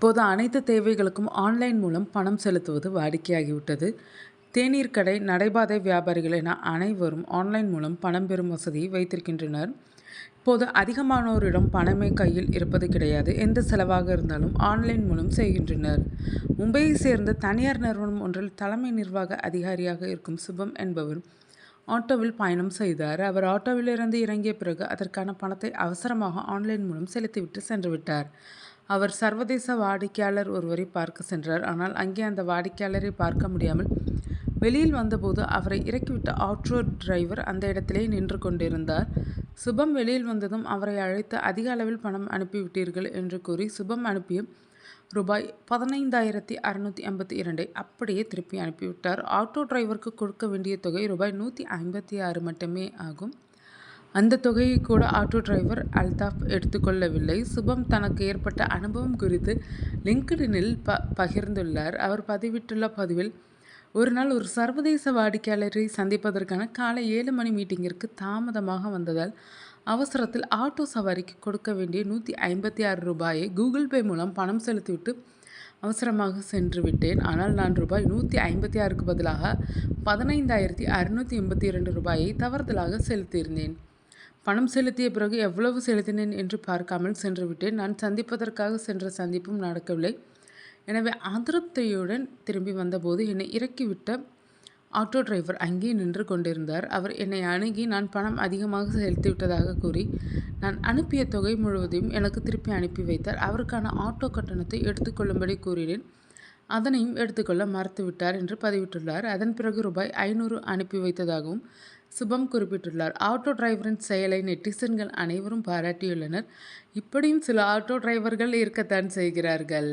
இப்போது அனைத்து தேவைகளுக்கும் ஆன்லைன் மூலம் பணம் செலுத்துவது வாடிக்கையாகிவிட்டது. தேநீர் கடை, நடைபாதை வியாபாரிகள் என அனைவரும் ஆன்லைன் மூலம் பணம் பெறும் வசதியை வைத்திருக்கின்றனர். இப்போது அதிகமானோரிடம் பணமே கையில் இருப்பது கிடையாது. எந்த செலவாக இருந்தாலும் ஆன்லைன் மூலம் செய்கின்றனர். மும்பையை சேர்ந்த தனியார் நிறுவனம் ஒன்றில் தலைமை நிர்வாக அதிகாரியாக இருக்கும் சுபம் என்பவர் ஆட்டோவில் பயணம் செய்தார். அவர் ஆட்டோவிலிருந்து இறங்கிய பிறகு அதற்கான பணத்தை அவசரமாக ஆன்லைன் மூலம் செலுத்திவிட்டு சென்று விட்டார். அவர் சர்வதேச வாடிக்கையாளர் ஒருவரை பார்க்க சென்றார். ஆனால் அங்கே அந்த வாடிக்கையாளரை பார்க்க முடியாமல் வெளியில் வந்தபோது அவரை இறக்கிவிட்ட ஆட்டோ டிரைவர் அந்த இடத்திலே நின்று கொண்டிருந்தார். சுபம் வெளியில் வந்ததும் அவரை அழைத்து அதிக அளவில் பணம் அனுப்பிவிட்டீர்கள் என்று கூறி சுபம் அனுப்பிய ரூபாய் 15,682 அப்படியே திருப்பி அனுப்பிவிட்டார். ஆட்டோ டிரைவருக்கு கொடுக்க வேண்டிய தொகை ரூபாய் 156 மட்டுமே ஆகும். அந்த தொகையை கூட ஆட்டோ டிரைவர் அல்தாஃப் எடுத்துக்கொள்ளவில்லை. சுபம் தனக்கு ஏற்பட்ட அனுபவம் குறித்து லிங்க்டினில் பகிர்ந்துள்ளார். அவர் பதிவிட்டுள்ள பதிவில், ஒரு நாள் ஒரு சர்வதேச வாடிக்கையாளரை சந்திப்பதற்கான காலை 7 மணி மீட்டிங்கிற்கு தாமதமாக வந்ததால் அவசரத்தில் ஆட்டோ சவாரிக்கு கொடுக்க வேண்டிய 156 ரூபாயை கூகுள் பே மூலம் பணம் செலுத்திவிட்டு அவசரமாக சென்று விட்டேன். ஆனால் நான் ரூபாய் 156க்கு பதிலாக 15,682 ரூபாயை தவறுதலாக செலுத்தியிருந்தேன். பணம் செலுத்திய பிறகு எவ்வளவு செலுத்தினேன் என்று பார்க்காமல் சென்று விட்டேன். நான் சந்திப்பதற்காக சென்ற சந்திப்பும் நடக்கவில்லை. எனவே அதிருப்தியுடன் திரும்பி வந்தபோது என்னை இறக்கிவிட்ட ஆட்டோ டிரைவர் அங்கே நின்று கொண்டிருந்தார். அவர் என்னை அணுகி நான் பணம் அதிகமாக செலுத்திவிட்டதாக கூறி நான் அனுப்பிய தொகை முழுவதையும் எனக்கு திருப்பி அனுப்பி வைத்தார். அவருக்கான ஆட்டோ கட்டணத்தை எடுத்துக்கொள்ளும்படி கூறினேன். அதனையும் எடுத்துக்கொள்ள மறுத்துவிட்டார் என்று பதிவிட்டுள்ளார். அதன் பிறகு ரூபாய் 500 அனுப்பி வைத்ததாகவும் சுபம் குறிப்பிட்டுள்ளார். ஆட்டோ டிரைவரின் செயலை நெட்டிசன்கள் அனைவரும் பாராட்டியுள்ளனர். இப்படியும் சில ஆட்டோ டிரைவர்கள் இருக்கத்தான் செய்கிறார்கள்.